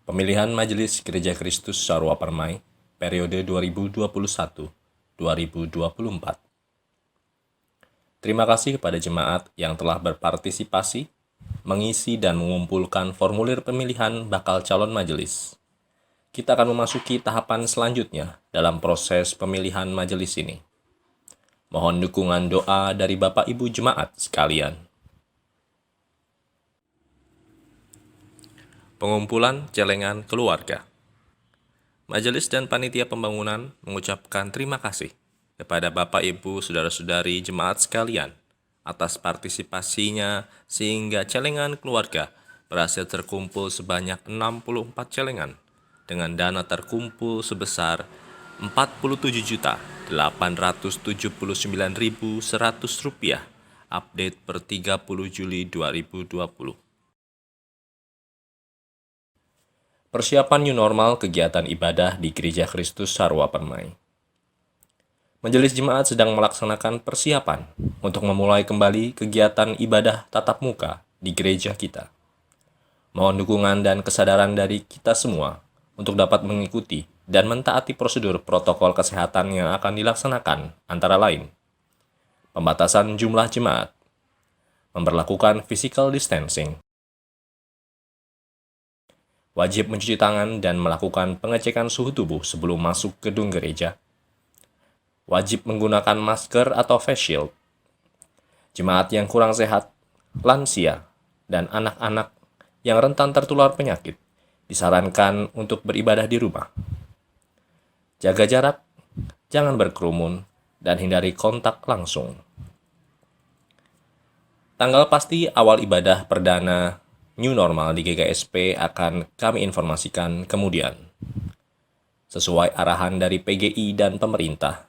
Pemilihan Majelis Gereja Kristus Sarwa Permai, periode 2021-2024. Terima kasih kepada jemaat yang telah berpartisipasi, mengisi dan mengumpulkan formulir pemilihan bakal calon majelis. Kita akan memasuki tahapan selanjutnya dalam proses pemilihan majelis ini. Mohon dukungan doa dari Bapak Ibu Jemaat sekalian. Pengumpulan celengan keluarga. Majelis dan Panitia Pembangunan mengucapkan terima kasih kepada Bapak Ibu Saudara-saudari jemaat sekalian atas partisipasinya sehingga celengan keluarga berhasil terkumpul sebanyak 64 celengan dengan dana terkumpul sebesar Rp47.879.100 update per 30 Juli 2020. Persiapan new normal kegiatan ibadah di Gereja Kristus Sarwa Permai. Majelis Jemaat sedang melaksanakan persiapan untuk memulai kembali kegiatan ibadah tatap muka di gereja kita. Mohon dukungan dan kesadaran dari kita semua untuk dapat mengikuti dan mentaati prosedur protokol kesehatan yang akan dilaksanakan, antara lain pembatasan jumlah jemaat, memberlakukan physical distancing, wajib mencuci tangan dan melakukan pengecekan suhu tubuh sebelum masuk gedung gereja, wajib menggunakan masker atau face shield. Jemaat yang kurang sehat, lansia, dan anak-anak yang rentan tertular penyakit disarankan untuk beribadah di rumah. Jaga jarak, jangan berkerumun, dan hindari kontak langsung. Tanggal pasti awal ibadah perdana new normal di GKSP akan kami informasikan kemudian. Sesuai arahan dari PGI dan pemerintah,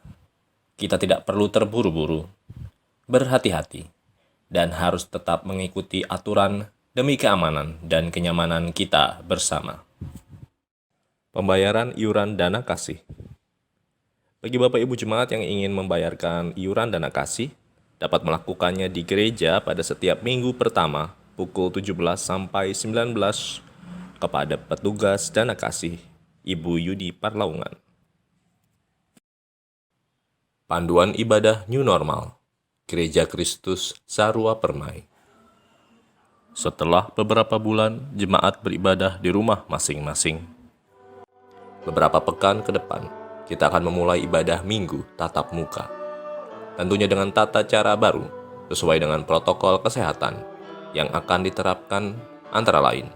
kita tidak perlu terburu-buru, berhati-hati, dan harus tetap mengikuti aturan demi keamanan dan kenyamanan kita bersama. Pembayaran iuran dana kasih. Bagi Bapak Ibu Jemaat yang ingin membayarkan iuran dana kasih, dapat melakukannya di gereja pada setiap minggu pertama pukul 17 sampai 19 kepada petugas dana kasih Ibu Yudi Parlaungan. Panduan ibadah new normal Gereja Kristus Sarwa Permai. Setelah beberapa bulan jemaat beribadah di rumah masing-masing, beberapa pekan ke depan kita akan memulai ibadah minggu tatap muka, tentunya dengan tata cara baru sesuai dengan protokol kesehatan yang akan diterapkan, antara lain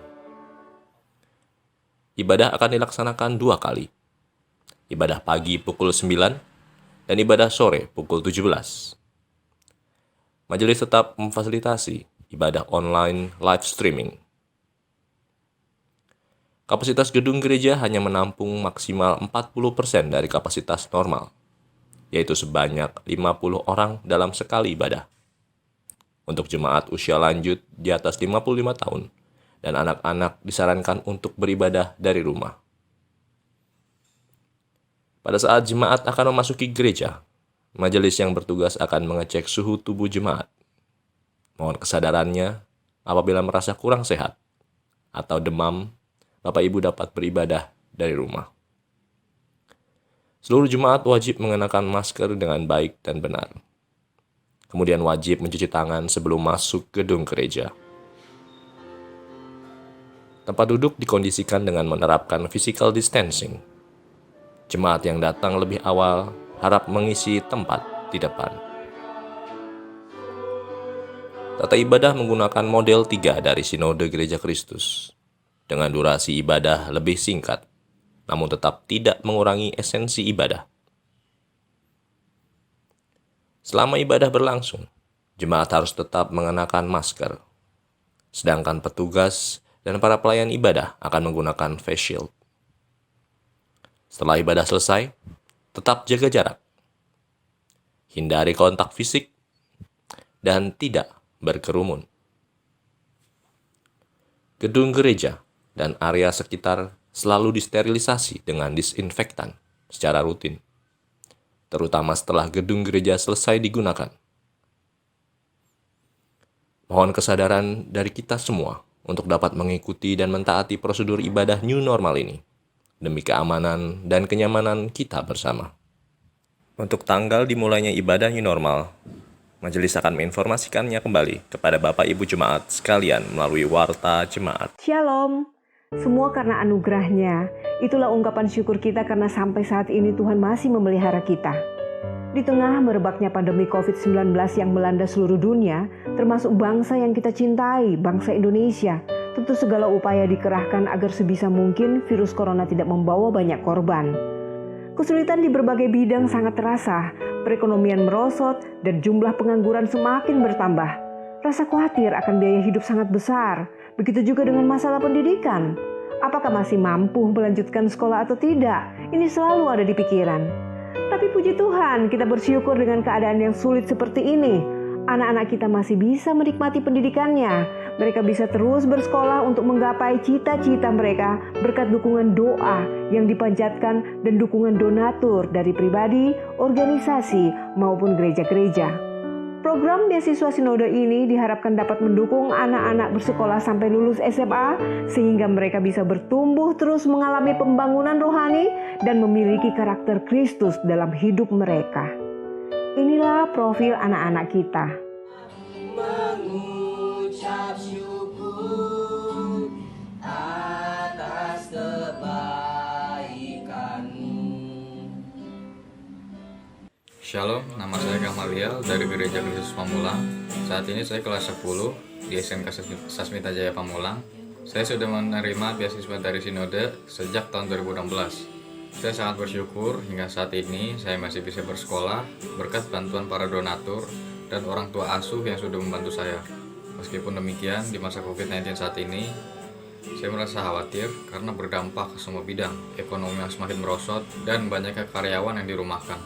ibadah akan dilaksanakan 2 kali, ibadah pagi pukul 9 dan ibadah sore pukul 17. Majelis tetap memfasilitasi ibadah online live streaming. Kapasitas gedung gereja hanya menampung maksimal 40% dari kapasitas normal, yaitu sebanyak 50 orang dalam sekali ibadah. Untuk jemaat usia lanjut di atas 55 tahun dan anak-anak disarankan untuk beribadah dari rumah. Pada saat jemaat akan memasuki gereja, majelis yang bertugas akan mengecek suhu tubuh jemaat. Mohon kesadarannya apabila merasa kurang sehat atau demam, Bapak Ibu dapat beribadah dari rumah. Seluruh jemaat wajib mengenakan masker dengan baik dan benar. Kemudian wajib mencuci tangan sebelum masuk gedung gereja. Tempat duduk dikondisikan dengan menerapkan physical distancing. Jemaat yang datang lebih awal harap mengisi tempat di depan. Tata ibadah menggunakan model 3 dari Sinode Gereja Kristus, dengan durasi ibadah lebih singkat, namun tetap tidak mengurangi esensi ibadah. Selama ibadah berlangsung, jemaat harus tetap mengenakan masker, sedangkan petugas dan para pelayan ibadah akan menggunakan face shield. Setelah ibadah selesai, tetap jaga jarak, hindari kontak fisik, dan tidak berkerumun. Gedung gereja dan area sekitar selalu disterilisasi dengan disinfektan secara rutin, terutama setelah gedung gereja selesai digunakan. Mohon kesadaran dari kita semua untuk dapat mengikuti dan mentaati prosedur ibadah new normal ini, demi keamanan dan kenyamanan kita bersama. Untuk tanggal dimulainya ibadah new normal, Majelis akan menginformasikannya kembali kepada Bapak Ibu Jemaat sekalian melalui Warta Jemaat. Shalom, semua karena anugerahnya. Itulah ungkapan syukur kita karena sampai saat ini Tuhan masih memelihara kita. Di tengah merebaknya pandemi COVID-19 yang melanda seluruh dunia, termasuk bangsa yang kita cintai, bangsa Indonesia, tentu segala upaya dikerahkan agar sebisa mungkin virus corona tidak membawa banyak korban. Kesulitan di berbagai bidang sangat terasa, perekonomian merosot dan jumlah pengangguran semakin bertambah. Rasa khawatir akan biaya hidup sangat besar, begitu juga dengan masalah pendidikan. Apakah masih mampu melanjutkan sekolah atau tidak? Ini selalu ada di pikiran. Tapi puji Tuhan, kita bersyukur dengan keadaan yang sulit seperti ini. Anak-anak kita masih bisa menikmati pendidikannya. Mereka bisa terus bersekolah untuk menggapai cita-cita mereka berkat dukungan doa yang dipanjatkan dan dukungan donatur dari pribadi, organisasi, maupun gereja-gereja. Program beasiswa sinode ini diharapkan dapat mendukung anak-anak bersekolah sampai lulus SMA sehingga mereka bisa bertumbuh terus mengalami pembangunan rohani dan memiliki karakter Kristus dalam hidup mereka. Inilah profil anak-anak kita. Mengucap syukur atas kebaikan-Mu. Shalom, nama saya Gamaliel dari Gereja Kristus Pamulang. Saat ini saya kelas 10 di SMK Sasmita Jaya Pamulang. Saya sudah menerima beasiswa dari Sinode sejak tahun 2016. Saya sangat bersyukur hingga saat ini saya masih bisa bersekolah berkat bantuan para donatur dan orang tua asuh yang sudah membantu saya. Meskipun demikian, di masa COVID-19 saat ini, saya merasa khawatir karena berdampak ke semua bidang, ekonomi yang semakin merosot dan banyaknya karyawan yang dirumahkan.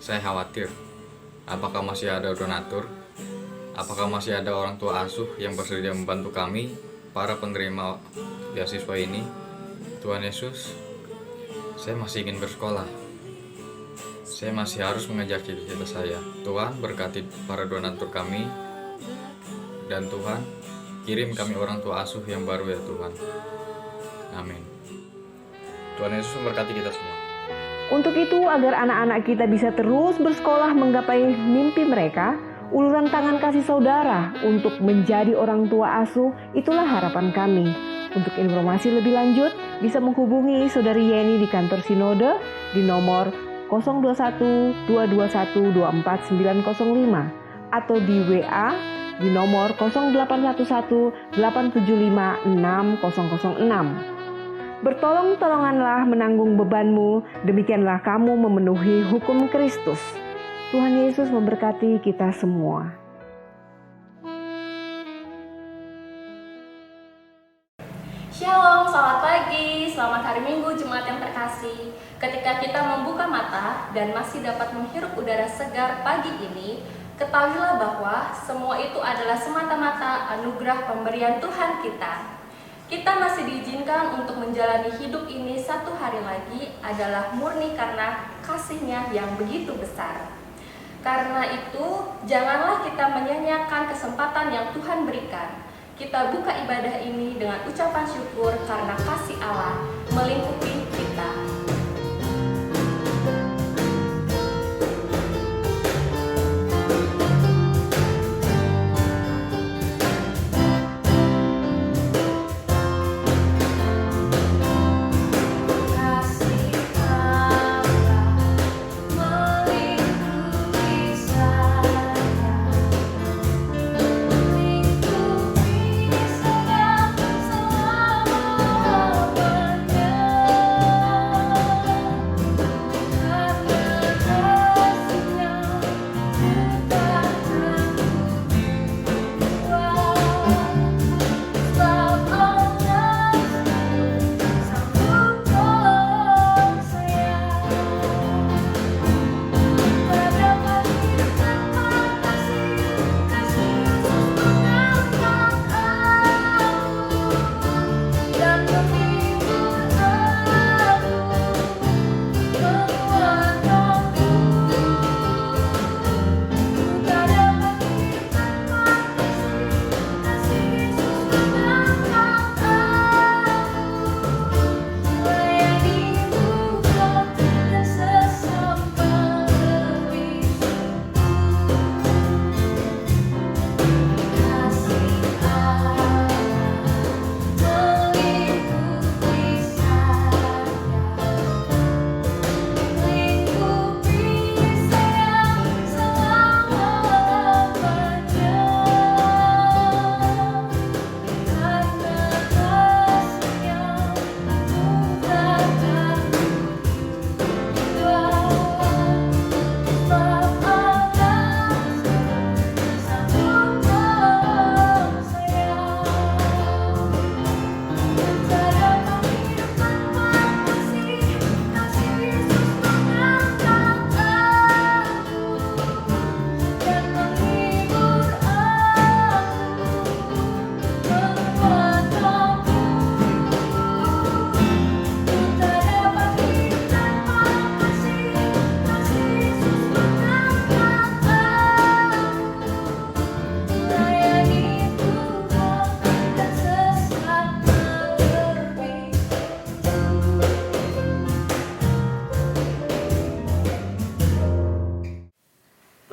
Saya khawatir, apakah masih ada donatur? Apakah masih ada orang tua asuh yang bersedia membantu kami, para penerima beasiswa ini? Tuhan Yesus, saya masih ingin bersekolah. Saya masih harus mengejar cita-cita saya. Tuhan berkati para donatur kami. Dan Tuhan, kirim kami orang tua asuh yang baru ya Tuhan. Amin. Tuhan Yesus memberkati kita semua. Untuk itu, agar anak-anak kita bisa terus bersekolah menggapai mimpi mereka, uluran tangan kasih saudara untuk menjadi orang tua asuh, itulah harapan kami. Untuk informasi lebih lanjut, bisa menghubungi Saudari Yeni di kantor Sinode di nomor 021 221 24905 atau di WA di nomor 0811 875 6006. Bertolong-tolonganlah menanggung bebanmu, demikianlah kamu memenuhi hukum Kristus. Tuhan Yesus memberkati kita semua. Shalom, selamat pagi, selamat hari Minggu Jemaat yang terkasih. Ketika kita membuka mata dan masih dapat menghirup udara segar pagi ini, ketahuilah bahwa semua itu adalah semata-mata anugerah pemberian Tuhan kita. Kita masih diizinkan untuk menjalani hidup ini satu hari lagi adalah murni karena kasih-Nya yang begitu besar. Karena itu, janganlah kita menyanyiakan kesempatan yang Tuhan berikan. Kita buka ibadah ini dengan ucapan syukur karena kasih Allah melingkupi kita.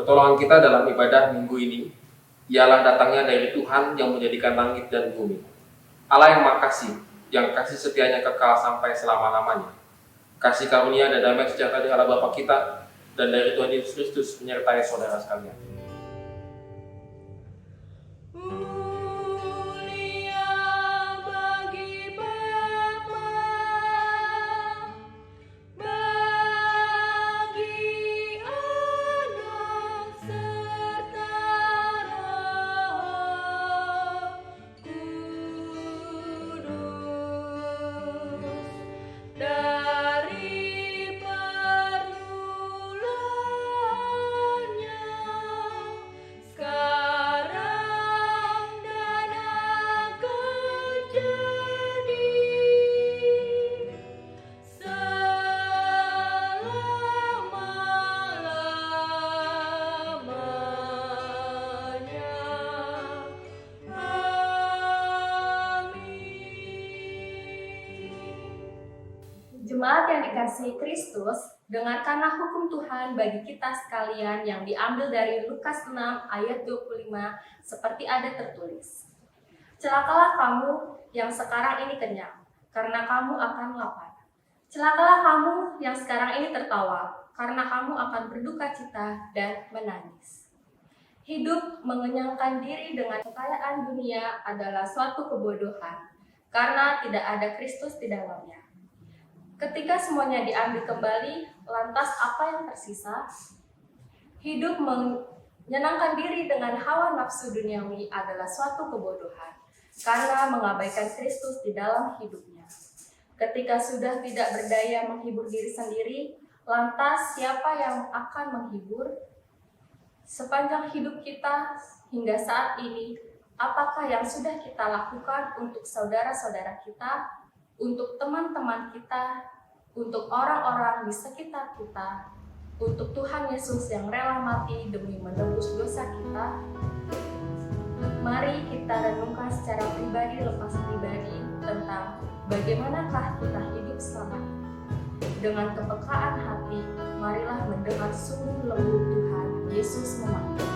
Pertolongan kita dalam ibadah minggu ini ialah datangnya dari Tuhan yang menjadikan langit dan bumi. Allah yang makasih, yang kasih setianya kekal sampai selama-lamanya. Kasih karunia dan damai sejahtera dari Allah Bapa kita dan dari Tuhan Yesus Kristus menyertai saudara sekalian. Jemaat yang dikasihi Kristus, dengarkanlah hukum Tuhan bagi kita sekalian yang diambil dari Lukas 6 ayat 25 seperti ada tertulis. Celakalah kamu yang sekarang ini kenyang, karena kamu akan lapar. Celakalah kamu yang sekarang ini tertawa, karena kamu akan berduka cita dan menangis. Hidup mengenyangkan diri dengan kekayaan dunia adalah suatu kebodohan, karena tidak ada Kristus di dalamnya. Ketika semuanya diambil kembali, lantas apa yang tersisa? Hidup menyenangkan diri dengan hawa nafsu duniawi adalah suatu kebodohan, karena mengabaikan Kristus di dalam hidupnya. Ketika sudah tidak berdaya menghibur diri sendiri, lantas siapa yang akan menghibur? Sepanjang hidup kita hingga saat ini, apakah yang sudah kita lakukan untuk saudara-saudara kita, untuk teman-teman kita, untuk orang-orang di sekitar kita, untuk Tuhan Yesus yang rela mati demi menebus dosa kita? Mari kita renungkan secara pribadi lepas pribadi tentang bagaimanakah kita hidup selama ini. Dengan kepekaan hati, marilah mendengar sungguh lembut Tuhan Yesus memanggil.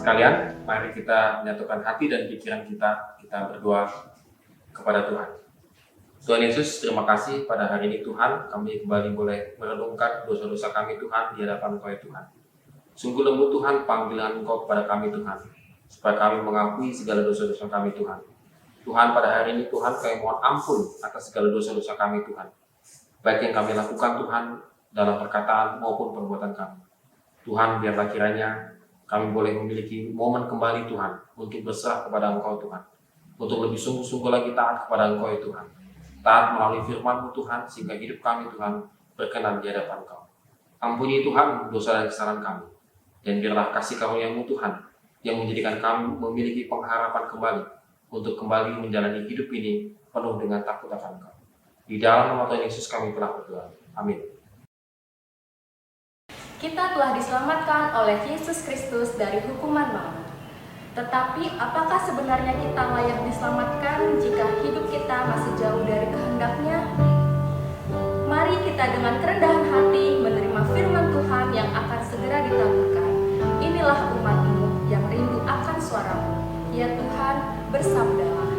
sekalian, mari kita menyatukan hati dan pikiran kita berdoa kepada Tuhan. Tuhan Yesus, terima kasih pada hari ini Tuhan, kami kembali boleh merenungkan dosa-dosa kami Tuhan di hadapan Engkau ya Tuhan. Sungguh lembut Tuhan panggilan Engkau kepada kami Tuhan, supaya kami mengakui segala dosa-dosa kami Tuhan. Tuhan, pada hari ini Tuhan, kami mohon ampun atas segala dosa-dosa kami Tuhan, baik yang kami lakukan Tuhan dalam perkataan maupun perbuatan kami. Tuhan, biarlah kiranya kami boleh memiliki momen kembali Tuhan untuk berserah kepada Engkau Tuhan, untuk lebih sungguh-sungguh lagi taat kepada Engkau ya Tuhan, taat melalui firman-Mu Tuhan, sehingga hidup kami Tuhan berkenan di hadapan Engkau. Ampuni Tuhan dosa dan kesalahan kami, dan biarlah kasih karunia-Mu Tuhan yang menjadikan kami memiliki pengharapan kembali untuk kembali menjalani hidup ini penuh dengan takut akan Engkau. Di dalam nama Tuhan Yesus kami telah berdoa. Amin. Kita telah diselamatkan oleh Yesus Kristus dari hukuman maut. Tetapi apakah sebenarnya kita layak diselamatkan jika hidup kita masih jauh dari kehendak-Nya? Mari kita dengan kerendahan hati menerima firman Tuhan yang akan segera ditaburkan. Inilah umat-Mu yang rindu akan suara-Mu. Ya Tuhan, bersabdalah.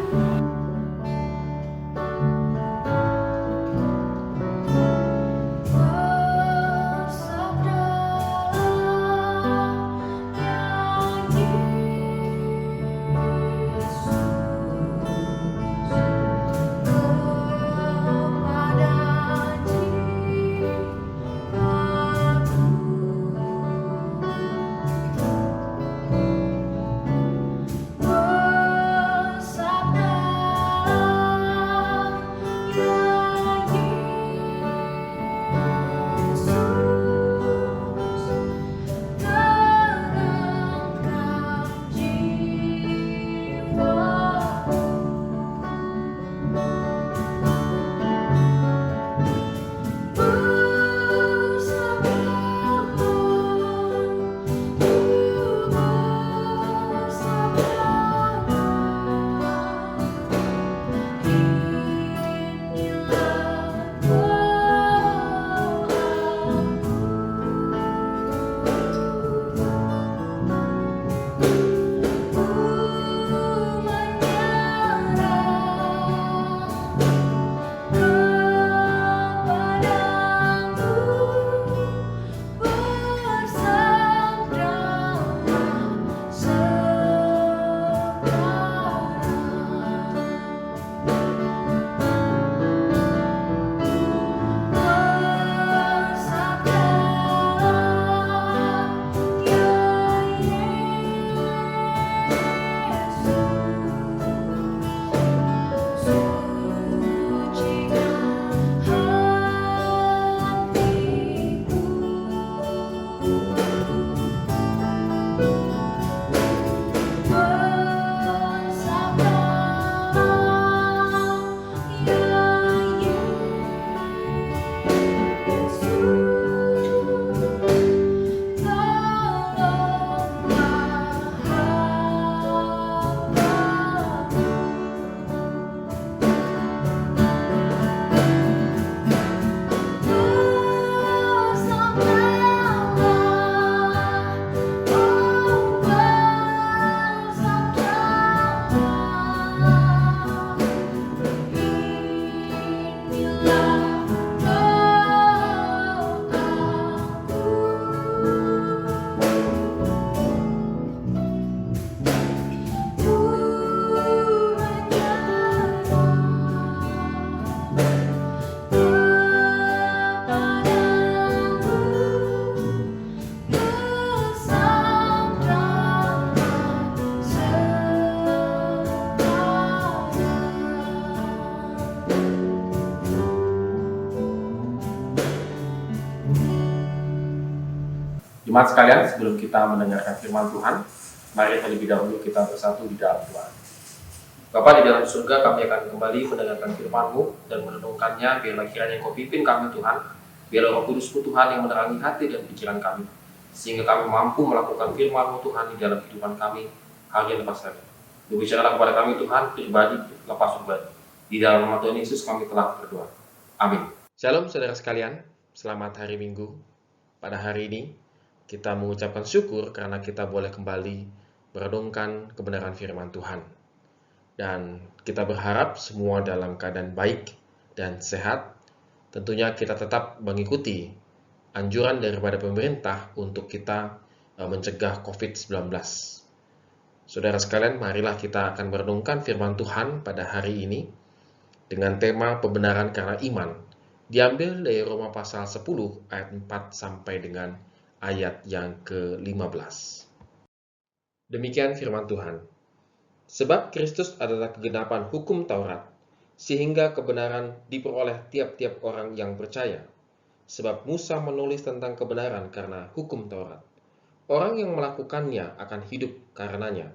Jemaat sekalian, sebelum kita mendengarkan firman Tuhan, mari terlebih dahulu kita bersatu di dalam doa. Bapa di dalam surga, kami akan kembali mendengarkan firman-Mu dan merenungkannya. Biarlah kiranya Engkau pimpin kami Tuhan, biarlah Roh Kudus-Mu Tuhan yang menerangi hati dan pikiran kami, sehingga kami mampu melakukan firman-Mu Tuhan di dalam kehidupan kami hari lepas hari. Berbicaralah kepada kami Tuhan, pribadi lepas pribadi. Di dalam nama Tuhan Yesus kami telah berdoa. Amin. Shalom saudara sekalian, selamat hari Minggu. Pada hari ini, kita mengucapkan syukur karena kita boleh kembali merenungkan kebenaran firman Tuhan. Dan kita berharap semua dalam keadaan baik dan sehat. Tentunya kita tetap mengikuti anjuran daripada pemerintah untuk kita mencegah COVID-19. Saudara sekalian, marilah kita akan merenungkan firman Tuhan pada hari ini dengan tema pembenaran karena iman. Diambil dari Roma pasal 10 ayat 4 sampai dengan ayat yang ke-15. Demikian firman Tuhan. Sebab Kristus adalah kegenapan hukum Taurat, sehingga kebenaran diperoleh tiap-tiap orang yang percaya. Sebab Musa menulis tentang kebenaran karena hukum Taurat. Orang yang melakukannya akan hidup karenanya.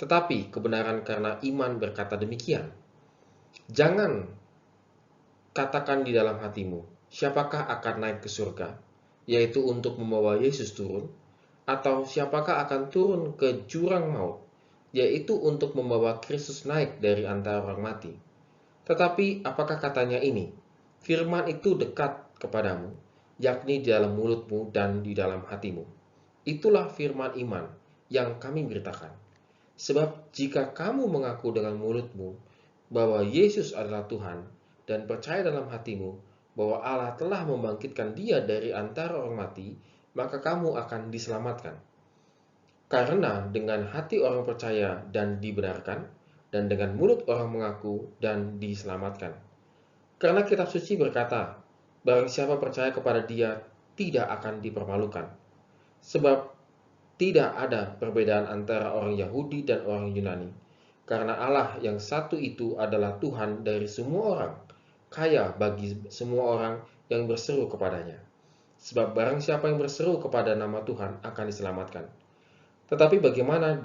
Tetapi kebenaran karena iman berkata demikian. Jangan katakan di dalam hatimu, siapakah akan naik ke surga, yaitu untuk membawa Yesus turun, atau siapakah akan turun ke jurang maut, yaitu untuk membawa Kristus naik dari antara orang mati. Tetapi apakah katanya ini? Firman itu dekat kepadamu, yakni di dalam mulutmu dan di dalam hatimu. Itulah firman iman yang kami beritakan. Sebab jika kamu mengaku dengan mulutmu bahwa Yesus adalah Tuhan dan percaya dalam hatimu bahwa Allah telah membangkitkan Dia dari antara orang mati, maka kamu akan diselamatkan. Karena dengan hati orang percaya dan dibenarkan, dan dengan mulut orang mengaku dan diselamatkan. Karena kitab suci berkata, barang siapa percaya kepada Dia tidak akan dipermalukan. Sebab tidak ada perbedaan antara orang Yahudi dan orang Yunani. Karena Allah yang satu itu adalah Tuhan dari semua orang, kaya bagi semua orang yang berseru kepadanya. Sebab barang siapa yang berseru kepada nama Tuhan akan diselamatkan. Tetapi bagaimana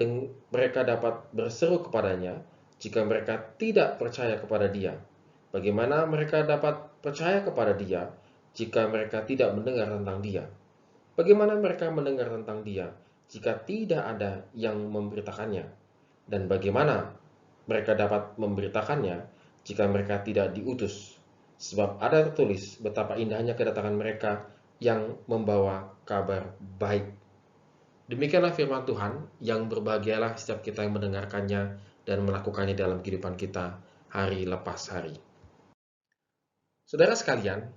mereka dapat berseru kepadanya jika mereka tidak percaya kepada Dia? Bagaimana mereka dapat percaya kepada Dia jika mereka tidak mendengar tentang Dia? Bagaimana mereka mendengar tentang Dia jika tidak ada yang memberitakannya? Dan bagaimana mereka dapat memberitakannya jika mereka tidak diutus? Sebab ada tertulis betapa indahnya kedatangan mereka yang membawa kabar baik. Demikianlah firman Tuhan, yang berbahagialah setiap kita yang mendengarkannya dan melakukannya dalam kehidupan kita hari lepas hari. Saudara sekalian,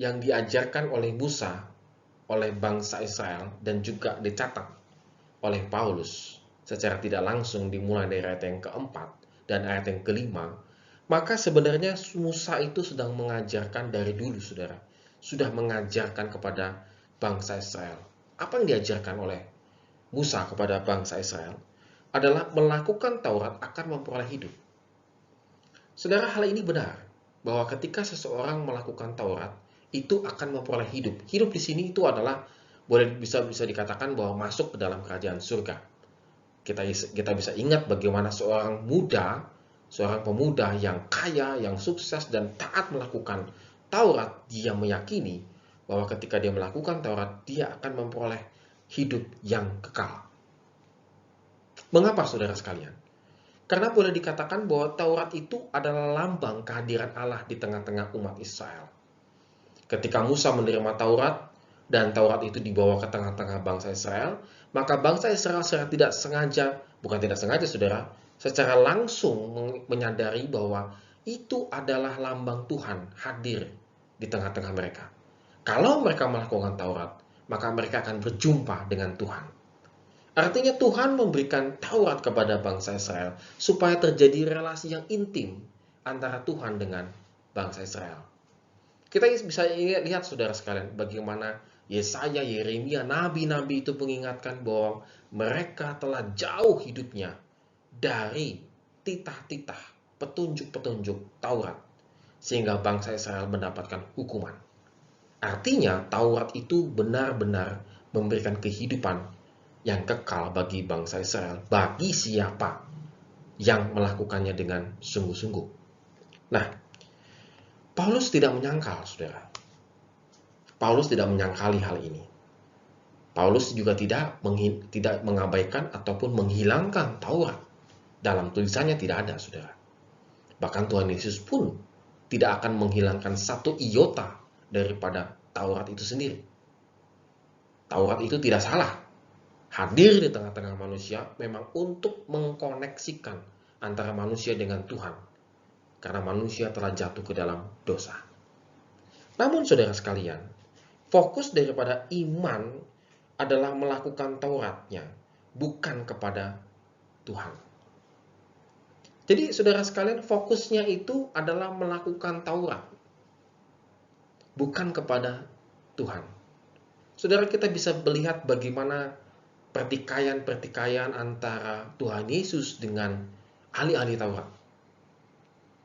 yang diajarkan oleh Musa, oleh bangsa Israel, dan juga dicatat oleh Paulus secara tidak langsung dimulai dari ayat yang keempat dan ayat yang kelima, maka sebenarnya Musa itu sedang mengajarkan dari dulu, saudara. Sudah mengajarkan kepada bangsa Israel. Apa yang diajarkan oleh Musa kepada bangsa Israel adalah melakukan Taurat akan memperoleh hidup. Saudara, hal ini benar, bahwa ketika seseorang melakukan Taurat, itu akan memperoleh hidup. Hidup di sini itu adalah bisa dikatakan bahwa masuk ke dalam kerajaan surga. Kita bisa ingat bagaimana seorang pemuda yang kaya, yang sukses dan taat melakukan Taurat, dia meyakini bahwa ketika dia melakukan Taurat, dia akan memperoleh hidup yang kekal. Mengapa, saudara sekalian? Karena boleh dikatakan bahwa Taurat itu adalah lambang kehadiran Allah di tengah-tengah umat Israel. Ketika Musa menerima Taurat, dan Taurat itu dibawa ke tengah-tengah bangsa Israel, maka bangsa Israel secara tidak sengaja, saudara, secara langsung menyadari bahwa itu adalah lambang Tuhan hadir di tengah-tengah mereka. Kalau mereka melakukan Taurat, maka mereka akan berjumpa dengan Tuhan. Artinya Tuhan memberikan Taurat kepada bangsa Israel supaya terjadi relasi yang intim antara Tuhan dengan bangsa Israel. Kita bisa lihat, saudara sekalian, bagaimana Yesaya, Yeremia, nabi-nabi itu mengingatkan bahwa mereka telah jauh hidupnya dari titah-titah, petunjuk-petunjuk Taurat, sehingga bangsa Israel mendapatkan hukuman. Artinya Taurat itu benar-benar memberikan kehidupan yang kekal bagi bangsa Israel, bagi siapa yang melakukannya dengan sungguh-sungguh. Nah, Paulus tidak menyangkal, saudara. Paulus tidak menyangkali hal ini. Paulus juga tidak mengabaikan ataupun menghilangkan Taurat. Dalam tulisannya tidak ada, saudara. Bahkan Tuhan Yesus pun tidak akan menghilangkan satu iota daripada Taurat itu sendiri. Taurat itu tidak salah. hadir di tengah-tengah manusia memang untuk mengkoneksikan antara manusia dengan Tuhan, karena manusia telah jatuh ke dalam dosa. Namun saudara sekalian, fokus daripada iman adalah melakukan Tauratnya, bukan kepada Tuhan. Jadi saudara sekalian, fokusnya itu adalah melakukan Taurat, bukan kepada Tuhan. Saudara, kita bisa melihat bagaimana pertikaian-pertikaian antara Tuhan Yesus dengan ahli-ahli Taurat.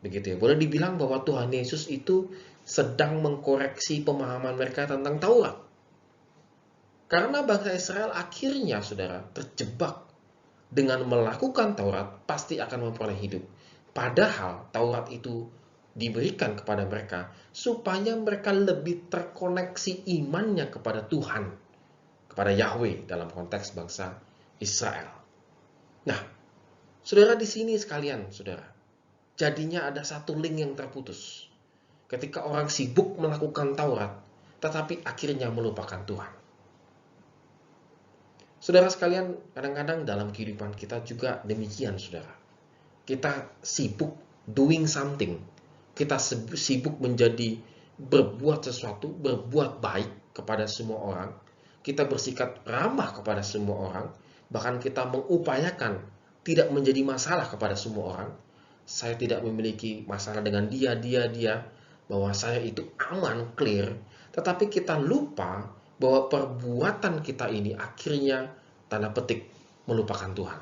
Begitu ya, boleh dibilang bahwa Tuhan Yesus itu sedang mengkoreksi pemahaman mereka tentang Taurat. Karena bangsa Israel akhirnya, saudara, terjebak dengan melakukan Taurat pasti akan memperoleh hidup. Padahal Taurat itu diberikan kepada mereka supaya mereka lebih terkoneksi imannya kepada Tuhan, kepada Yahweh dalam konteks bangsa Israel. Nah, saudara, di sini sekalian, saudara, jadinya ada satu link yang terputus. Ketika orang sibuk melakukan Taurat, tetapi akhirnya melupakan Tuhan. Saudara sekalian, kadang-kadang dalam kehidupan kita juga demikian, saudara. Kita sibuk doing something. Kita sibuk menjadi berbuat sesuatu, berbuat baik kepada semua orang. Kita bersikap ramah kepada semua orang. Bahkan kita mengupayakan tidak menjadi masalah kepada semua orang. Saya tidak memiliki masalah dengan dia, bahwa saya itu aman, clear. Tetapi kita lupa bahwa perbuatan kita ini akhirnya tanda petik melupakan Tuhan.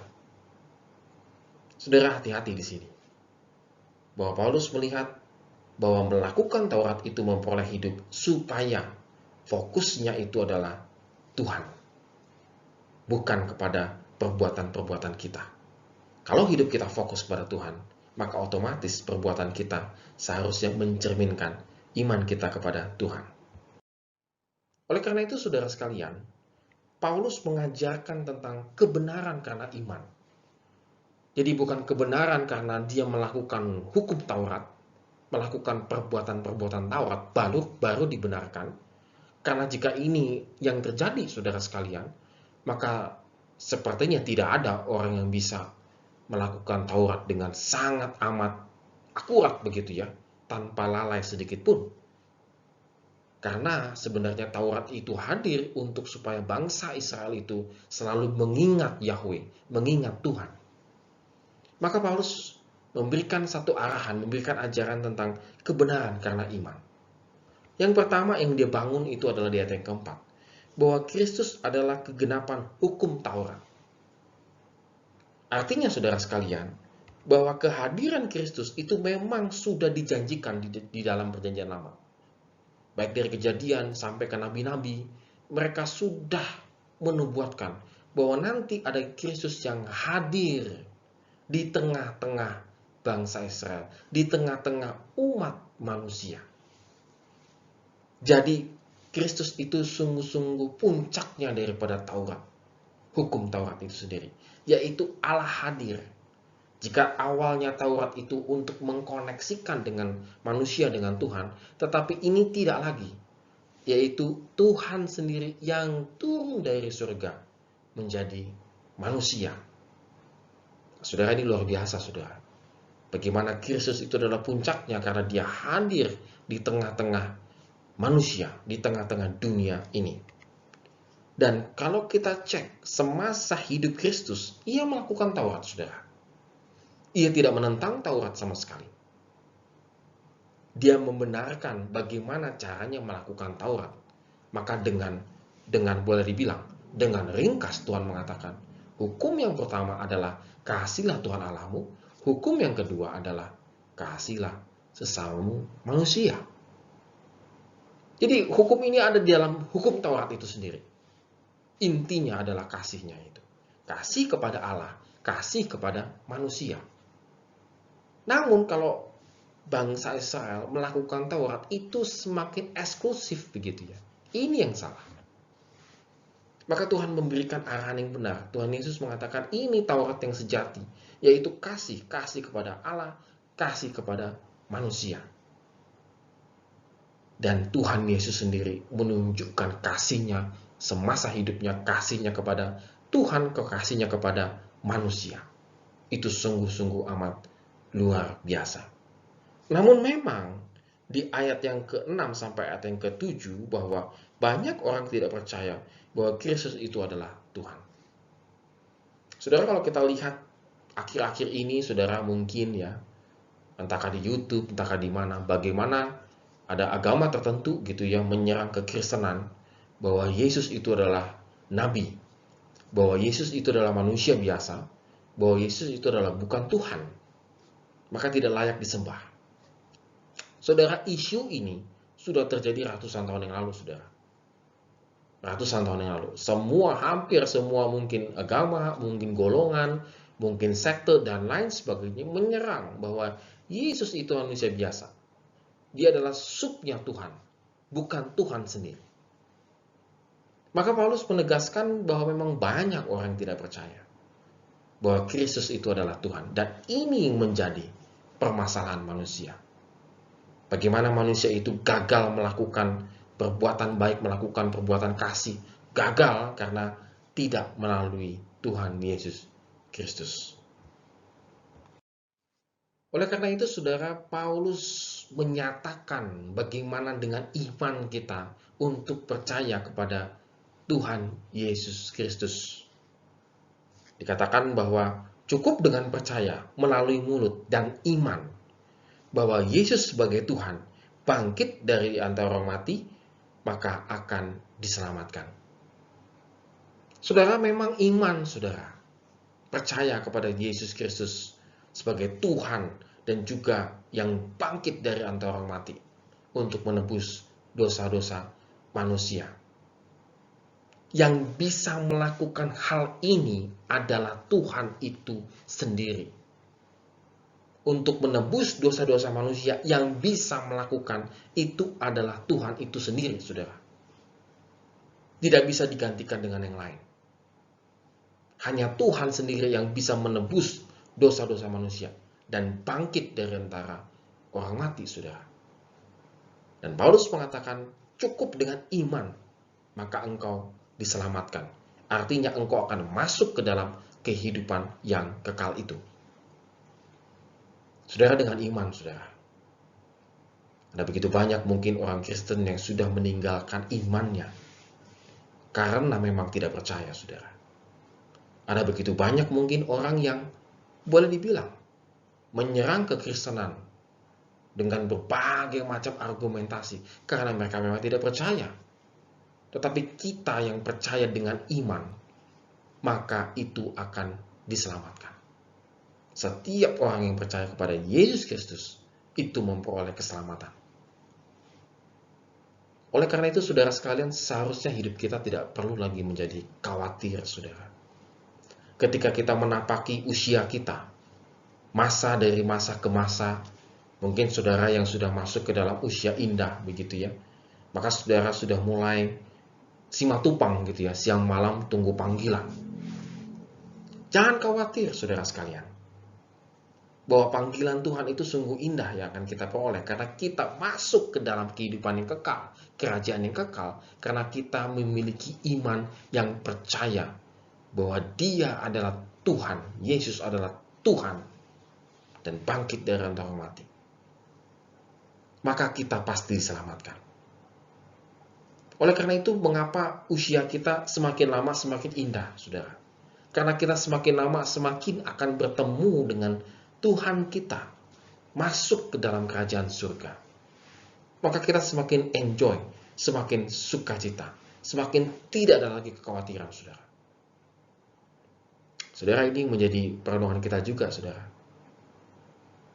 Saudara, hati-hati di sini. Bahwa Paulus melihat bahwa melakukan Taurat itu memperoleh hidup supaya fokusnya itu adalah Tuhan, bukan kepada perbuatan-perbuatan kita. Kalau hidup kita fokus pada Tuhan, maka otomatis perbuatan kita seharusnya mencerminkan iman kita kepada Tuhan. Oleh karena itu, saudara sekalian, Paulus mengajarkan tentang kebenaran karena iman. Jadi bukan kebenaran karena dia melakukan hukum Taurat, melakukan perbuatan-perbuatan Taurat baru dibenarkan. Karena jika ini yang terjadi, saudara sekalian, maka sepertinya tidak ada orang yang bisa melakukan Taurat dengan sangat amat akurat begitu ya, tanpa lalai sedikit pun. Karena sebenarnya Taurat itu hadir untuk supaya bangsa Israel itu selalu mengingat Yahweh, mengingat Tuhan. Maka Paulus memberikan satu arahan, memberikan ajaran tentang kebenaran karena iman. Yang pertama yang dia bangun itu adalah di ayat yang keempat, bahwa Kristus adalah kegenapan hukum Taurat. Artinya, saudara sekalian, bahwa kehadiran Kristus itu memang sudah dijanjikan di dalam perjanjian lama. Baik dari Kejadian sampai ke nabi-nabi, mereka sudah menubuatkan bahwa nanti ada Kristus yang hadir di tengah-tengah bangsa Israel, di tengah-tengah umat manusia. Jadi, Kristus itu sungguh-sungguh puncaknya daripada Taurat, hukum Taurat itu sendiri, yaitu Allah hadir. Jika awalnya Taurat itu untuk mengkoneksikan dengan manusia dengan Tuhan, tetapi ini tidak lagi, yaitu Tuhan sendiri yang turun dari surga menjadi manusia. Saudara, ini luar biasa, saudara. Bagaimana Kristus itu adalah puncaknya karena dia hadir di tengah-tengah manusia, di tengah-tengah dunia ini. Dan kalau kita cek semasa hidup Kristus, ia melakukan Taurat, saudara. Ia tidak menentang Taurat sama sekali. Dia membenarkan bagaimana caranya melakukan Taurat. Maka dengan boleh dibilang, dengan ringkas Tuhan mengatakan, hukum yang pertama adalah kasihilah Tuhan Allahmu. Hukum yang kedua adalah kasihilah sesamamu manusia. Jadi hukum ini ada di dalam hukum Taurat itu sendiri. Intinya adalah kasihnya itu. Kasih kepada Allah, kasih kepada manusia. Namun kalau bangsa Israel melakukan Taurat itu semakin eksklusif begitu ya. Ini yang salah. Maka Tuhan memberikan arahan yang benar. Tuhan Yesus mengatakan ini Taurat yang sejati, yaitu kasih kepada Allah, kasih kepada manusia. Dan Tuhan Yesus sendiri menunjukkan kasihnya semasa hidupnya, kasihnya kepada Tuhan kekasihnya kepada manusia. Itu sungguh-sungguh amat luar biasa. Namun memang di ayat yang ke-6 sampai ayat yang ke-7 bahwa banyak orang tidak percaya bahwa Kristus itu adalah Tuhan. Saudara, kalau kita lihat akhir-akhir ini, saudara mungkin ya, entahkah di YouTube, entahkah di mana, bagaimana ada agama tertentu gitu yang menyerang kekristenan bahwa Yesus itu adalah nabi, bahwa Yesus itu adalah manusia biasa, bahwa Yesus itu adalah bukan Tuhan, maka tidak layak disembah. Saudara, isu ini sudah terjadi ratusan tahun yang lalu, saudara. Ratusan tahun yang lalu. Hampir semua mungkin agama, mungkin golongan, mungkin sekte, dan lain sebagainya menyerang bahwa Yesus itu manusia biasa. Dia adalah subnya Tuhan, bukan Tuhan sendiri. Maka Paulus menegaskan bahwa memang banyak orang yang tidak percaya bahwa Kristus itu adalah Tuhan. Dan ini yang menjadi permasalahan manusia. Bagaimana manusia itu gagal melakukan perbuatan baik, melakukan perbuatan kasih. Gagal karena tidak melalui Tuhan Yesus Kristus. Oleh karena itu, saudara, Paulus menyatakan bagaimana dengan iman kita untuk percaya kepada Tuhan Yesus Kristus. Dikatakan bahwa cukup dengan percaya melalui mulut dan iman bahwa Yesus sebagai Tuhan bangkit dari antara orang mati, maka akan diselamatkan. Saudara, memang iman, saudara, percaya kepada Yesus Kristus sebagai Tuhan dan juga yang bangkit dari antara orang mati untuk menebus dosa-dosa manusia. Yang bisa melakukan hal ini adalah Tuhan itu sendiri. Untuk menebus dosa-dosa manusia, yang bisa melakukan itu adalah Tuhan itu sendiri, saudara. Tidak bisa digantikan dengan yang lain. Hanya Tuhan sendiri yang bisa menebus dosa-dosa manusia dan bangkit dari antara orang mati, saudara. Dan Paulus mengatakan, cukup dengan iman, maka engkau diselamatkan. Artinya engkau akan masuk ke dalam kehidupan yang kekal itu. Saudara, dengan iman, saudara. Ada begitu banyak mungkin orang Kristen yang sudah meninggalkan imannya karena memang tidak percaya, saudara. Ada begitu banyak mungkin orang yang boleh dibilang menyerang kekristenan dengan berbagai macam argumentasi karena mereka memang tidak percaya. Tetapi kita yang percaya dengan iman, maka itu akan diselamatkan. Setiap orang yang percaya kepada Yesus Kristus itu memperoleh keselamatan. Oleh karena itu, saudara sekalian, seharusnya hidup kita tidak perlu lagi menjadi khawatir, saudara. Ketika kita menapaki usia kita, masa dari masa ke masa, mungkin saudara yang sudah masuk ke dalam usia indah, begitu ya, maka saudara sudah mulai simatupang gitu ya, siang malam tunggu panggilan. Jangan khawatir, saudara sekalian, bahwa panggilan Tuhan itu sungguh indah yang akan kita peroleh karena kita masuk ke dalam kehidupan yang kekal, kerajaan yang kekal, karena kita memiliki iman yang percaya bahwa Dia adalah Tuhan, Yesus adalah Tuhan, dan bangkit dari antara mati. Maka kita pasti diselamatkan. Oleh karena itu, mengapa usia kita semakin lama semakin indah, saudara? Karena kita semakin lama semakin akan bertemu dengan Tuhan kita, masuk ke dalam kerajaan surga. Maka kita semakin enjoy, semakin sukacita, semakin tidak ada lagi kekhawatiran, saudara. Saudara, ini menjadi perenungan kita juga, saudara.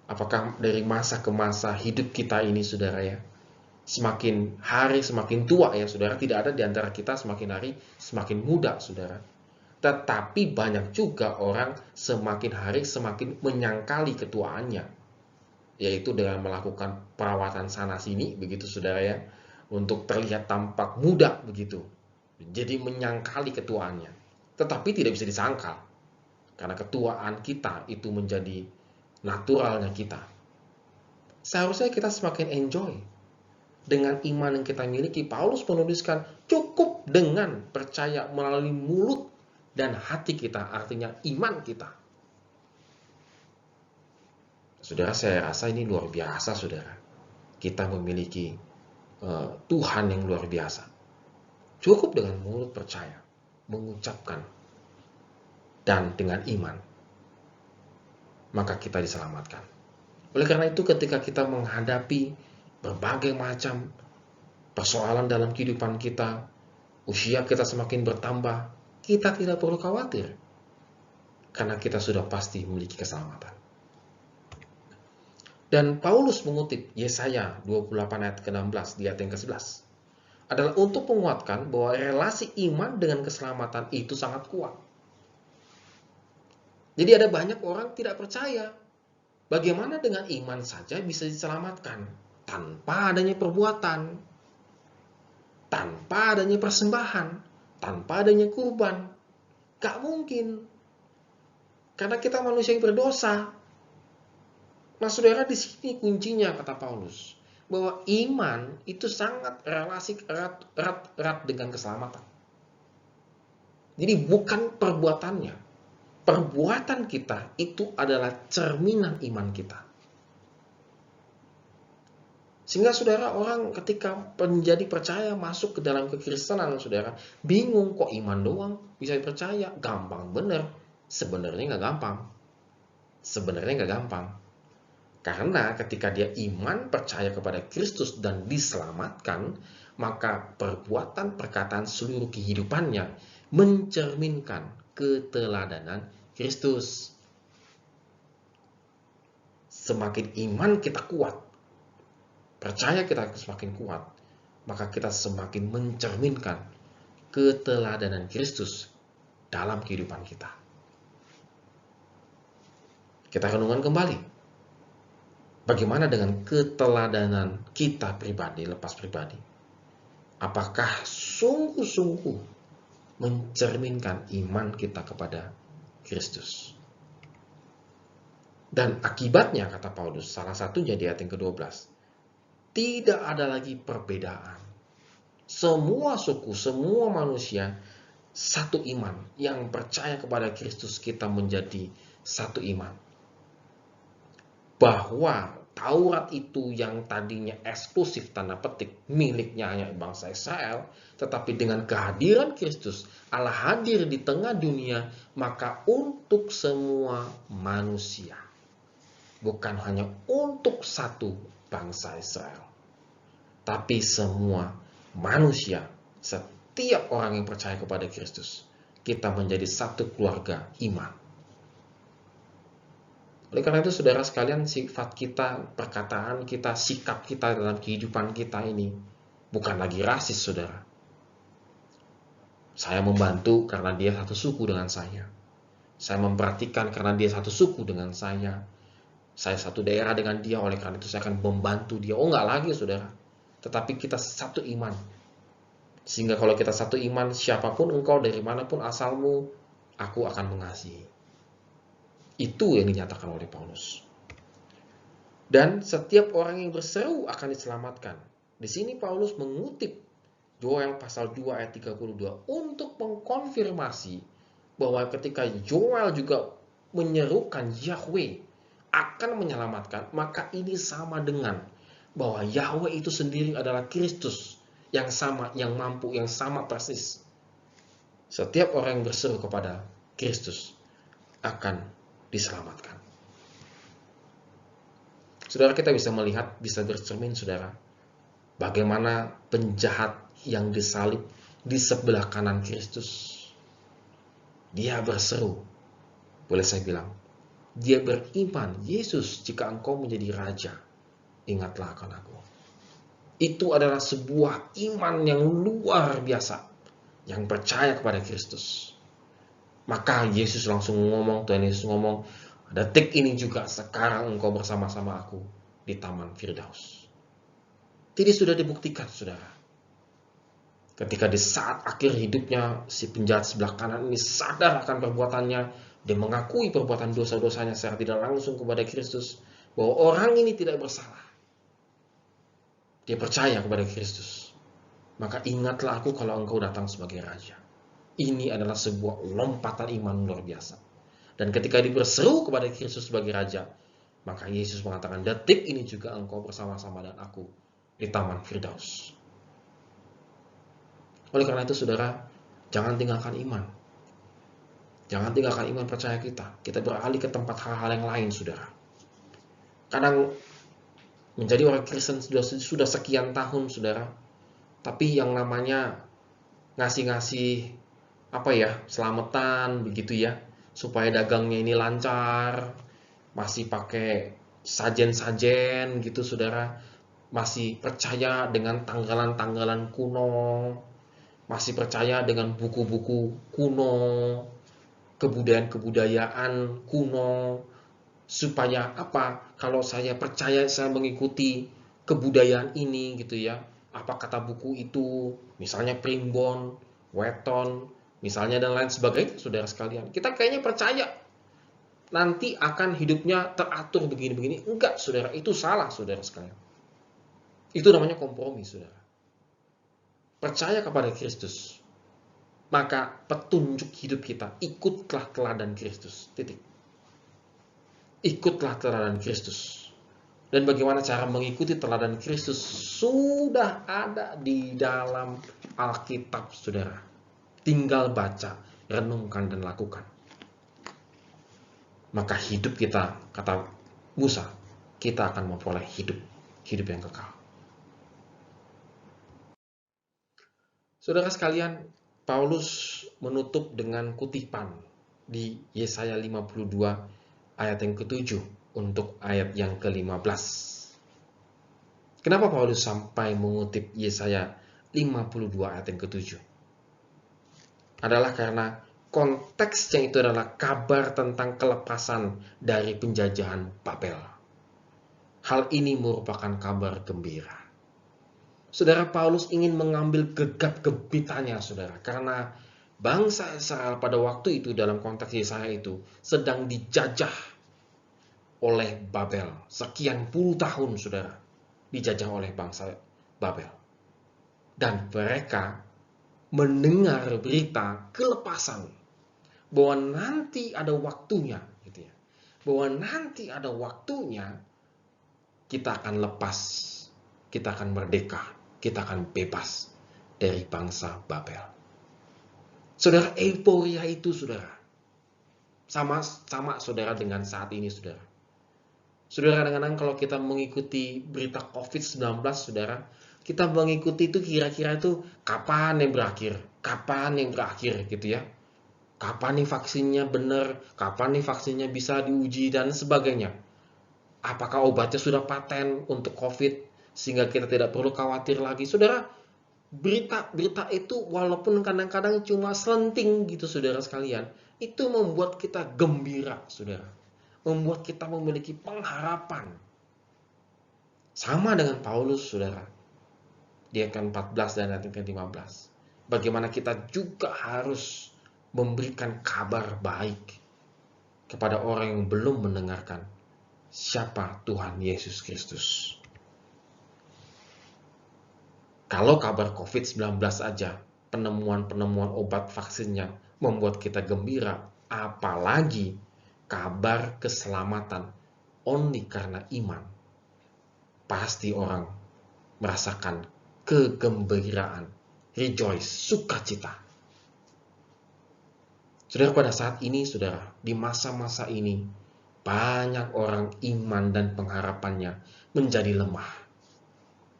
Apakah dari masa ke masa hidup kita ini, saudara ya, semakin hari semakin tua ya, saudara. Tidak ada di antara kita semakin hari semakin muda, saudara. Tetapi banyak juga orang semakin hari semakin menyangkali ketuaannya, yaitu dengan melakukan perawatan sana-sini, begitu saudara ya, untuk terlihat tampak muda begitu. Jadi menyangkali ketuaannya. Tetapi tidak bisa disangkal, karena ketuaan kita itu menjadi naturalnya kita. Seharusnya kita semakin enjoy dengan iman yang kita miliki. Paulus menuliskan cukup dengan percaya melalui mulut dan hati kita, artinya iman kita. Saudara, saya rasa ini luar biasa, saudara. Kita memiliki Tuhan yang luar biasa. Cukup dengan mulut percaya, mengucapkan, dan dengan iman, maka kita diselamatkan. Oleh karena itu, ketika kita menghadapi berbagai macam persoalan dalam kehidupan kita, usia kita semakin bertambah, kita tidak perlu khawatir, karena kita sudah pasti memiliki keselamatan. Dan Paulus mengutip Yesaya 28 ayat ke-16 di ayat yang ke-11 adalah untuk menguatkan bahwa relasi iman dengan keselamatan itu sangat kuat. Jadi ada banyak orang tidak percaya bagaimana dengan iman saja bisa diselamatkan tanpa adanya perbuatan, tanpa adanya persembahan, tanpa adanya kurban. Gak mungkin. Karena kita manusia yang berdosa. Nah, saudara, di sini kuncinya, kata Paulus, bahwa iman itu sangat relasi erat dengan keselamatan. Jadi bukan perbuatannya. Perbuatan kita itu adalah cerminan iman kita. Sehingga saudara, orang ketika menjadi percaya masuk ke dalam kekristenan, saudara, bingung kok iman doang bisa percaya. Gampang bener. Sebenarnya nggak gampang. Karena ketika dia iman, percaya kepada Kristus dan diselamatkan, maka perbuatan, perkataan, seluruh kehidupannya mencerminkan keteladanan Kristus. Semakin iman kita kuat, percaya kita semakin kuat, maka kita semakin mencerminkan keteladanan Kristus dalam kehidupan kita. Kita renungkan kembali. Bagaimana dengan keteladanan kita pribadi, lepas pribadi? Apakah sungguh-sungguh mencerminkan iman kita kepada Kristus? Dan akibatnya, kata Paulus, salah satunya di ayat yang ke-12, tidak ada lagi perbedaan. Semua suku, semua manusia, satu iman. Yang percaya kepada Kristus, kita menjadi satu iman. Bahwa Taurat itu yang tadinya eksklusif tanda petik miliknya hanya bangsa Israel, tetapi dengan kehadiran Kristus, Allah hadir di tengah dunia, maka untuk semua manusia, bukan hanya untuk satu bangsa Israel, tapi semua manusia, setiap orang yang percaya kepada Kristus, kita menjadi satu keluarga iman. Oleh karena itu, saudara sekalian, sifat kita, perkataan kita, sikap kita dalam kehidupan kita ini bukan lagi rasis, saudara. Saya membantu karena dia satu suku dengan saya. Saya memperhatikan karena dia satu suku dengan saya. Saya satu daerah dengan dia, oleh karena itu saya akan membantu dia. Oh, enggak lagi, saudara. Tetapi kita satu iman. Sehingga kalau kita satu iman, siapapun engkau, dari manapun asalmu, aku akan mengasihi. Itu yang dinyatakan oleh Paulus. Dan setiap orang yang berseru akan diselamatkan. Di sini Paulus mengutip Joel pasal 2 ayat 32 untuk mengkonfirmasi bahwa ketika Joel juga menyerukan Yahweh akan menyelamatkan, maka ini sama dengan bahwa Yahweh itu sendiri adalah Kristus yang sama, yang mampu, yang sama persis. Setiap orang yang berseru kepada Kristus akan diselamatkan. Saudara, kita bisa melihat, bisa bercermin, saudara, bagaimana penjahat yang disalib di sebelah kanan Kristus. Dia berseru, boleh saya bilang, dia beriman, Yesus, jika engkau menjadi raja, ingatlah akan aku. Itu adalah sebuah iman yang luar biasa, yang percaya kepada Kristus. Maka Yesus langsung ngomong, Tuhan Yesus ngomong, detik ini juga sekarang engkau bersama-sama aku di Taman Firdaus. Jadi sudah dibuktikan, saudara. Ketika di saat akhir hidupnya, si penjahat sebelah kanan ini sadar akan perbuatannya, dia mengakui perbuatan dosa-dosanya secara tidak langsung kepada Kristus, bahwa orang ini tidak bersalah. Dia percaya kepada Kristus. Maka ingatlah aku kalau engkau datang sebagai raja. Ini adalah sebuah lompatan iman luar biasa. Dan ketika diberseru kepada Kristus sebagai Raja, maka Yesus mengatakan, detik ini juga engkau bersama-sama dengan aku di Taman Firdaus. Oleh karena itu, saudara, jangan tinggalkan iman. Jangan tinggalkan iman percaya kita. Kita beralih ke tempat hal-hal yang lain, saudara. Kadang menjadi orang Kristen sudah sekian tahun, saudara, tapi yang namanya ngasih-ngasih selamatan begitu ya, supaya dagangnya ini lancar, masih pakai sajen-sajen gitu, saudara, masih percaya dengan tanggalan-tanggalan kuno, masih percaya dengan buku-buku kuno, kebudayaan-kebudayaan kuno, supaya apa? Kalau saya percaya, saya mengikuti kebudayaan ini gitu ya, apa kata buku itu, misalnya primbon, weton, misalnya dan lain sebagainya, saudara sekalian. Kita kayaknya percaya nanti akan hidupnya teratur begini-begini. Enggak, saudara, itu salah, saudara sekalian. Itu namanya kompromi, saudara. Percaya kepada Kristus, maka petunjuk hidup kita, ikutlah teladan Kristus. Titik. Ikutlah teladan Kristus. Dan bagaimana cara mengikuti teladan Kristus sudah ada di dalam Alkitab, saudara. Tinggal baca, renungkan, dan lakukan. Maka hidup kita, kata Musa, kita akan memperoleh hidup yang kekal. Saudara sekalian, Paulus menutup dengan kutipan di Yesaya 52 ayat yang ke-7 untuk ayat yang ke-15. Kenapa Paulus sampai mengutip Yesaya 52 ayat yang ke-7? Adalah karena konteksnya itu adalah kabar tentang kelepasan dari penjajahan Babel. Hal ini merupakan kabar gembira. Saudara, Paulus ingin mengambil gegap gempitanya, saudara, karena bangsa Israel pada waktu itu dalam konteks Yesaya itu sedang dijajah oleh Babel. Sekian puluh tahun, saudara, dijajah oleh bangsa Babel. Dan mereka mendengar berita kelepasan bahwa nanti ada waktunya, gitu ya. Bahwa nanti ada waktunya kita akan lepas, kita akan merdeka, kita akan bebas dari bangsa Babel. Saudara, euforia itu, saudara, sama saudara dengan saat ini, saudara. Saudara, kadang-kadang kalau kita mengikuti berita COVID-19, saudara, kita mengikuti itu kira-kira itu kapan yang berakhir gitu ya. Kapan nih vaksinnya benar, kapan nih vaksinnya bisa diuji dan sebagainya. Apakah obatnya sudah paten untuk COVID sehingga kita tidak perlu khawatir lagi. Saudara, berita itu walaupun kadang-kadang cuma selenting gitu, saudara sekalian, itu membuat kita gembira, saudara. Membuat kita memiliki pengharapan. Sama dengan Paulus, saudara. Di ayat 14 dan ayat 15. Bagaimana kita juga harus memberikan kabar baik kepada orang yang belum mendengarkan siapa Tuhan Yesus Kristus. Kalau kabar COVID-19 aja, penemuan obat vaksinnya membuat kita gembira, apalagi kabar keselamatan only karena iman. Pasti orang merasakan kegembiraan, rejoice, sukacita. Saudara, pada saat ini, saudara, di masa-masa ini, banyak orang iman dan pengharapannya menjadi lemah.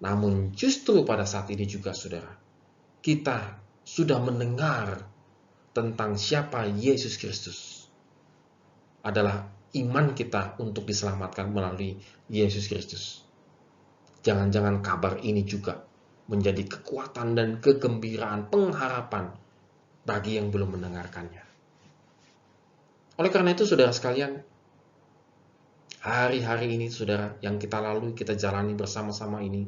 Namun justru pada saat ini juga, saudara, kita sudah mendengar tentang siapa Yesus Kristus. Adalah iman kita untuk diselamatkan melalui Yesus Kristus. Jangan-jangan kabar ini juga menjadi kekuatan dan kegembiraan, pengharapan bagi yang belum mendengarkannya. Oleh karena itu, saudara sekalian, hari-hari ini, saudara, yang kita lalui, kita jalani bersama-sama ini,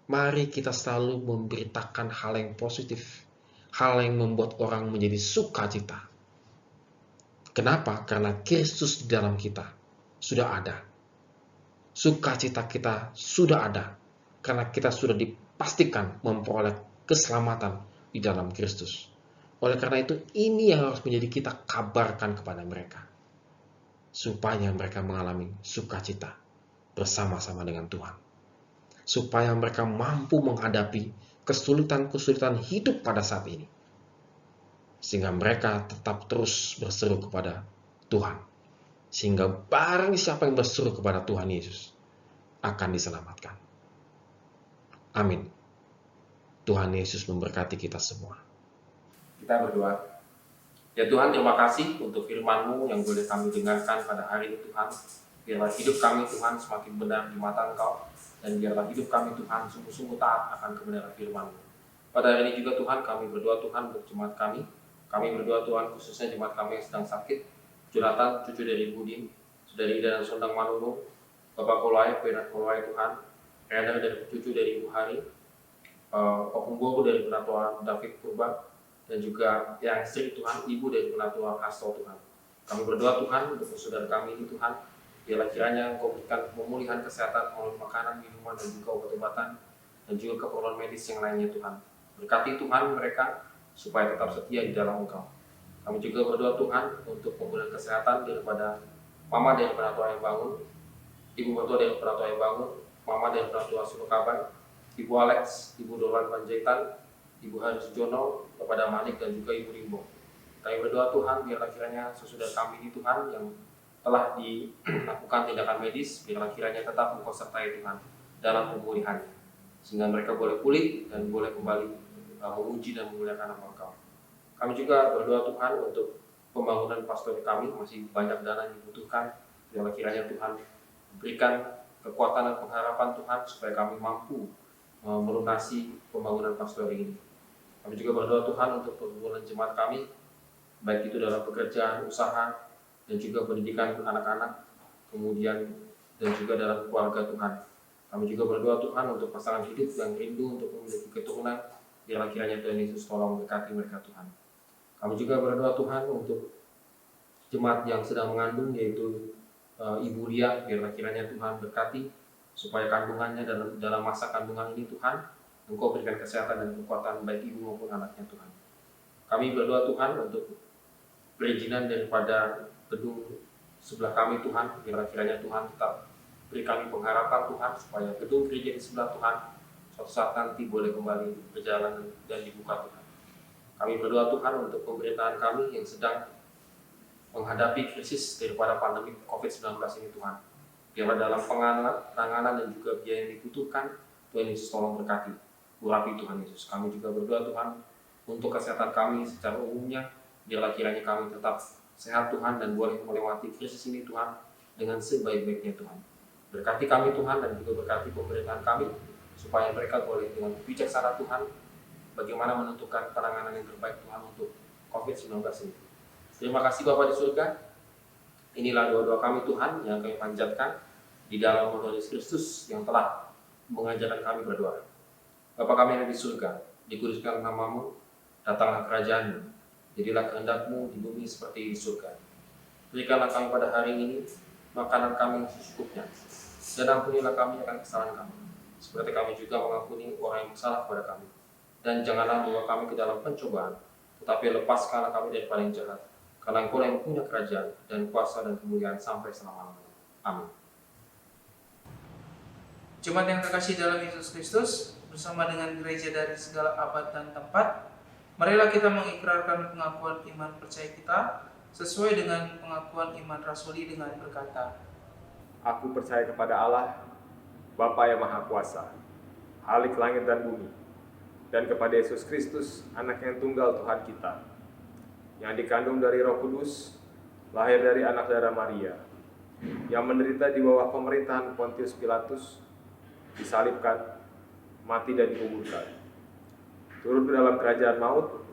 mari kita selalu memberitakan hal yang positif, hal yang membuat orang menjadi sukacita. Kenapa? Karena Kristus di dalam kita sudah ada. Sukacita kita sudah ada, karena kita sudah dipastikan memperoleh keselamatan di dalam Kristus. Oleh karena itu, ini yang harus menjadi kita kabarkan kepada mereka, supaya mereka mengalami sukacita bersama-sama dengan Tuhan, supaya mereka mampu menghadapi kesulitan-kesulitan hidup pada saat ini, sehingga mereka tetap terus berseru kepada Tuhan, sehingga barang siapa yang berseru kepada Tuhan Yesus akan diselamatkan. Amin. Tuhan Yesus memberkati kita semua. Kita berdoa. Ya Tuhan, terima kasih untuk firman-Mu yang boleh kami dengarkan pada hari ini Tuhan. Biarlah hidup kami Tuhan semakin benar di mata Engkau, dan biarlah hidup kami Tuhan sungguh-sungguh taat akan kebenaran firman-Mu. Pada hari ini juga Tuhan, kami berdoa Tuhan untuk jemaat kami. Kami berdoa Tuhan khususnya jemaat kami yang sedang sakit. Jonathan, cucu dari Budin, Saudari Ida dan Sondang Manunu, Bapak Kolai, Penat Kolai Tuhan, Rena dari cucu dari Ibu Hari, Opung Bogo dari Penatua David Purba, dan juga yang istri Tuhan, Ibu dari Penatua Hasto Tuhan. Kami berdoa Tuhan untuk saudara kami ini Tuhan, biarlah kiranya Engkau berikan pemulihan kesehatan melalui makanan, minuman, dan juga obat-obatan, dan juga keperluan medis yang lainnya Tuhan. Berkati Tuhan mereka supaya tetap setia di dalam Engkau. Kami juga berdoa Tuhan untuk pemulihan kesehatan daripada Mama dari Penatua yang bangun, Ibu Mertua dari Penatua yang bangun, Mama dari Penatua Sunokaban, Ibu Alex, Ibu Dolan Panjaitan, Ibu Hari Sujono, kepada Manik, dan juga Ibu Rimbo. Kami berdoa Tuhan, biarlah kiranya sesudah kami ini Tuhan yang telah dilakukan tindakan medis, biarlah kiranya tetap Engkau sertai Tuhan dalam pemulihannya, sehingga mereka boleh pulih dan boleh kembali memuji dan memuliakan nama Engkau. Kami juga berdoa Tuhan untuk pembangunan pastor kami, masih banyak dana yang dibutuhkan, biarlah kiranya Tuhan berikan kekuatan dan pengharapan Tuhan supaya kami mampu melunasi pembangunan pastor ini. Kami juga berdoa Tuhan untuk pergumulan jemaat kami, baik itu dalam pekerjaan, usaha, dan juga pendidikan anak-anak, kemudian dan juga dalam keluarga Tuhan. Kami juga berdoa Tuhan untuk pasangan hidup yang rindu untuk memiliki keturunan, biarlah kiranya Tuhan Yesus tolong berkati mereka Tuhan. Kami juga berdoa Tuhan untuk jemaat yang sedang mengandung, yaitu Ibu Lia, biarlah kiranya Tuhan berkati, supaya kandungannya dalam masa kandungan ini Tuhan, Engkau berikan kesehatan dan kekuatan baik ibu maupun anaknya Tuhan. Kami berdoa Tuhan untuk perizinan daripada gedung sebelah kami Tuhan, biarlah kiranya Tuhan tetap beri kami pengharapan Tuhan, supaya gedung gereja di sebelah Tuhan suatu saat nanti boleh kembali berjalan dan dibuka Tuhan. Kami berdoa Tuhan untuk pemerintahan kami yang sedang menghadapi krisis daripada pandemi COVID-19 ini Tuhan. Biarlah dalam penanganan dan juga biaya yang dibutuhkan, Tuhan Yesus tolong berkati. Urapi Tuhan Yesus. Kami juga berdoa Tuhan untuk kesehatan kami secara umumnya, biarlah kiranya kami tetap sehat Tuhan dan boleh melewati krisis ini Tuhan dengan sebaik-baiknya Tuhan. Berkati kami Tuhan dan juga berkati pemerintahan kami, supaya mereka boleh dengan bijaksana Tuhan bagaimana menentukan penanganan yang terbaik Tuhan untuk COVID-19 ini. Terima kasih Bapa di surga. Inilah doa-doa kami Tuhan yang kami panjatkan di dalam nama Yesus Kristus yang telah mengajarkan kami berdoa. Bapa kami yang di surga, dikuduskan nama-Mu, datanglah kerajaan-Mu, jadilah kehendak-Mu di bumi seperti di surga. Berikanlah kami pada hari ini makanan kami yang secukupnya, dan ampunilah kami akan kesalahan kami, seperti kami juga mengampuni orang yang bersalah kepada kami. Dan janganlah membawa kami ke dalam pencobaan, tetapi lepaskanlah kami daripada yang jahat, karena Engkau yang punya kerajaan dan kuasa dan kemuliaan sampai selama-lamanya. Amin. Jemaat yang terkasih dalam Yesus Kristus, bersama dengan gereja dari segala abad dan tempat, marilah kita mengikrarkan pengakuan iman percaya kita sesuai dengan pengakuan iman rasuli dengan berkata, Aku percaya kepada Allah, Bapa yang Maha Kuasa, Khalik langit dan bumi, dan kepada Yesus Kristus, Anak yang tunggal Tuhan kita, yang dikandung dari Roh Kudus, lahir dari anak darah Maria, yang menderita di bawah pemerintahan Pontius Pilatus, disalibkan, mati dan dikuburkan, turun ke dalam kerajaan maut,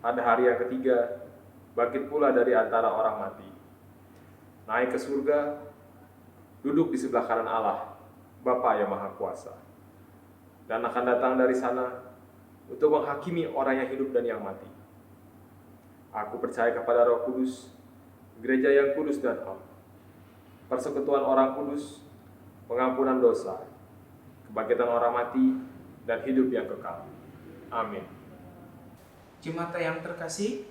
pada hari yang ketiga, bangkit pula dari antara orang mati, naik ke surga, duduk di sebelah kanan Allah, Bapa yang Maha Kuasa, dan akan datang dari sana untuk menghakimi orang yang hidup dan yang mati. Aku percaya kepada Roh Kudus, gereja yang kudus dan am, persekutuan orang kudus, pengampunan dosa, kebangkitan orang mati, dan hidup yang kekal. Amin. Jemaat yang terkasih,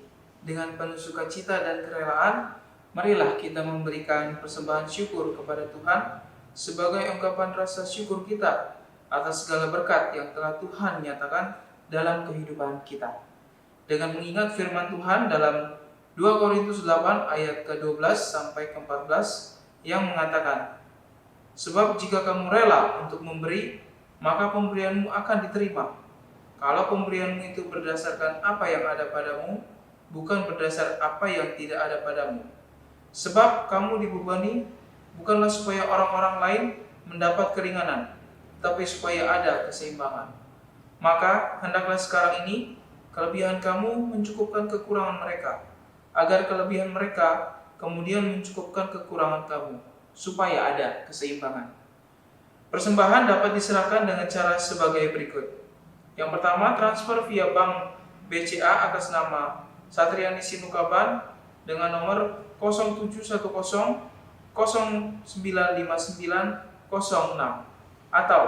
dengan penuh sukacita dan kerelaan, marilah kita memberikan persembahan syukur kepada Tuhan sebagai ungkapan rasa syukur kita atas segala berkat yang telah Tuhan nyatakan dalam kehidupan kita. Dengan mengingat firman Tuhan dalam 2 Korintus 8 ayat ke-12 sampai ke-14 yang mengatakan, "Sebab jika kamu rela untuk memberi, maka pemberianmu akan diterima. Kalau pemberianmu itu berdasarkan apa yang ada padamu, bukan berdasar apa yang tidak ada padamu. Sebab kamu dibebani bukanlah supaya orang-orang lain mendapat keringanan, tapi supaya ada keseimbangan. Maka hendaklah sekarang ini kelebihan kamu mencukupkan kekurangan mereka, agar kelebihan mereka kemudian mencukupkan kekurangan kamu, supaya ada keseimbangan." Persembahan dapat diserahkan dengan cara sebagai berikut. Yang pertama, transfer via bank BCA atas nama Satriani Sinukaban dengan nomor 0710 095906, atau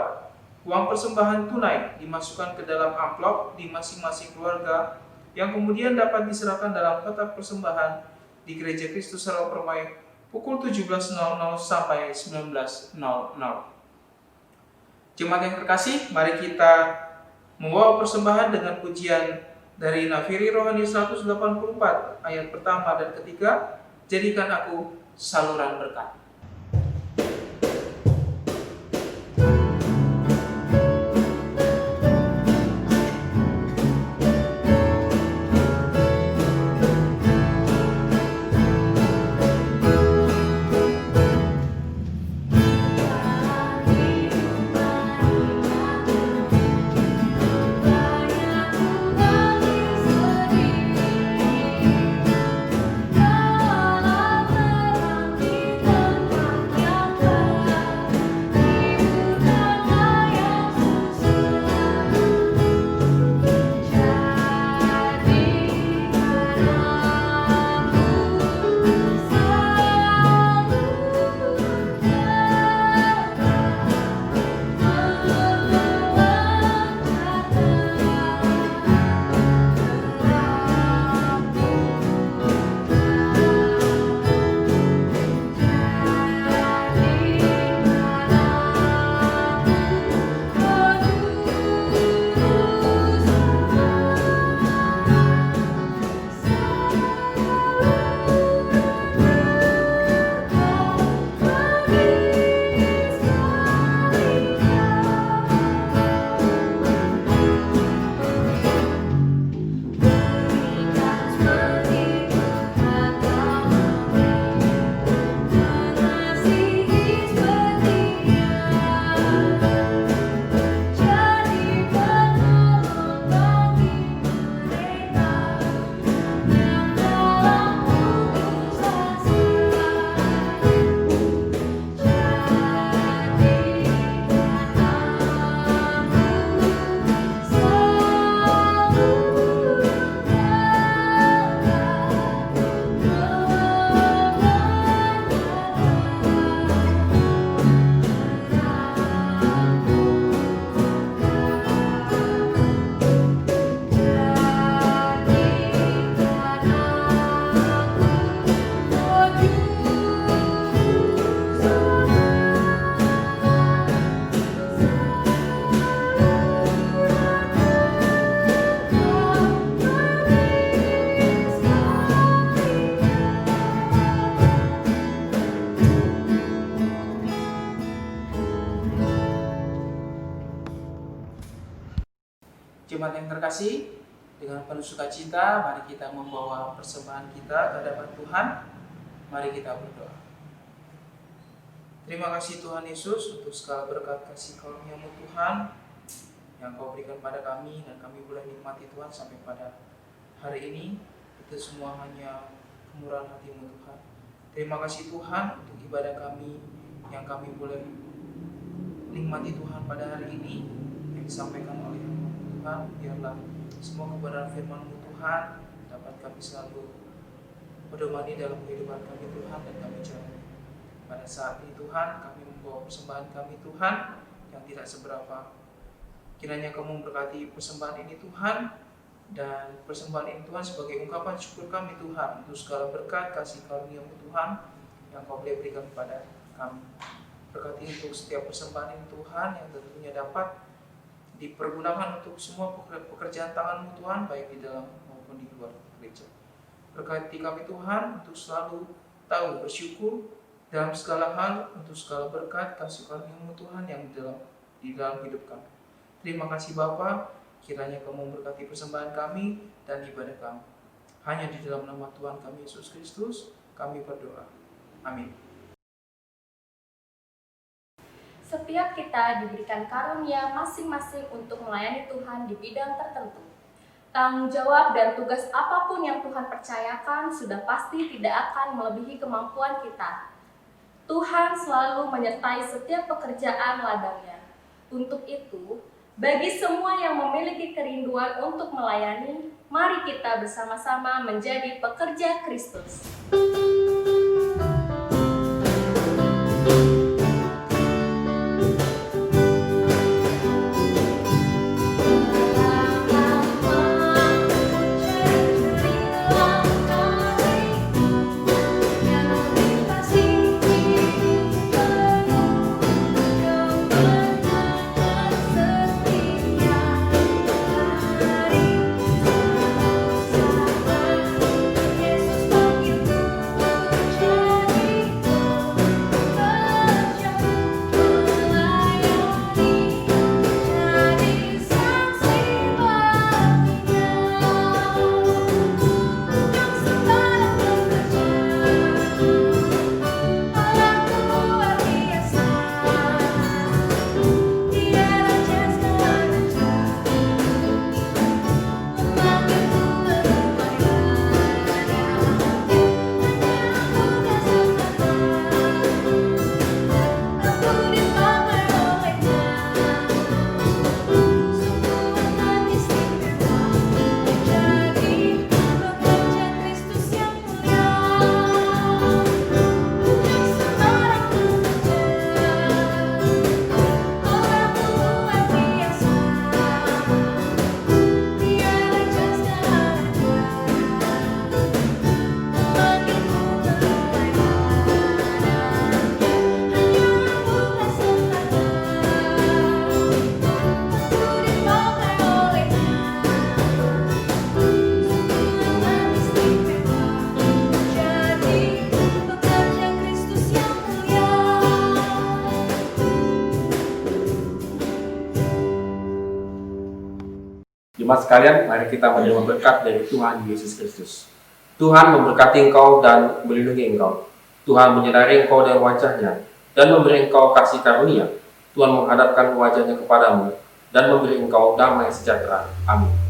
uang persembahan tunai dimasukkan ke dalam amplop di masing-masing keluarga yang kemudian dapat diserahkan dalam kotak persembahan di Gereja Kristus Sarwa Permai pukul 17.00 sampai 19.00. Jemaat yang terkasih, mari kita membawa persembahan dengan pujian dari Nafiri Rohani 184 ayat pertama dan ketiga, "Jadikan aku saluran berkat." Jemaat yang terkasih, dengan penuh sukacita, mari kita membawa persembahan kita ke hadapan Tuhan. Mari kita berdoa. Terima kasih Tuhan Yesus untuk segala berkat kasih karunia-Mu Tuhan yang Kau berikan pada kami, dan kami boleh nikmati Tuhan sampai pada hari ini. Itu semua hanya kemurahan hati-Mu Tuhan. Terima kasih Tuhan untuk ibadah kami yang kami boleh nikmati Tuhan pada hari ini yang disampaikan oleh Tuhan. Biarlah semua kebenaran firman-Mu Tuhan dapat kami selalu berdomani dalam kehidupan kami Tuhan, dan kami jalani. Pada saat ini Tuhan, kami membawa persembahan kami Tuhan yang tidak seberapa. Kiranya Kamu memberkati persembahan ini Tuhan, Dan persembahan ini Tuhan sebagai ungkapan syukur kami Tuhan untuk segala berkat kasih karunia-Mu Tuhan yang Kau boleh berikan kepada kami. Berkati untuk setiap persembahan ini Tuhan yang tentunya dapat dipergunakan untuk semua pekerjaan tangan-Mu Tuhan, baik di dalam maupun di luar gereja. Berkati kami Tuhan untuk selalu tahu bersyukur dalam segala hal, untuk segala berkat kasih karunia-Mu Tuhan yang di dalam hidup kami. Terima kasih Bapa, kiranya Kau memberkati persembahan kami dan ibadah kami. Hanya di dalam nama Tuhan kami Yesus Kristus kami berdoa. Amin. Setiap kita diberikan karunia masing-masing untuk melayani Tuhan di bidang tertentu. Tanggung jawab dan tugas apapun yang Tuhan percayakan sudah pasti tidak akan melebihi kemampuan kita. Tuhan selalu menyertai setiap pekerjaan ladangnya. Untuk itu, bagi semua yang memiliki kerinduan untuk melayani, mari kita bersama-sama menjadi pekerja Kristus. Jemaat sekalian, mari kita menerima berkat dari Tuhan Yesus Kristus. Tuhan memberkati engkau dan melindungi engkau. Tuhan menyinari engkau dengan wajah-Nya dan memberi engkau kasih karunia. Tuhan menghadapkan wajah-Nya kepadamu dan memberi engkau damai sejahtera. Amin.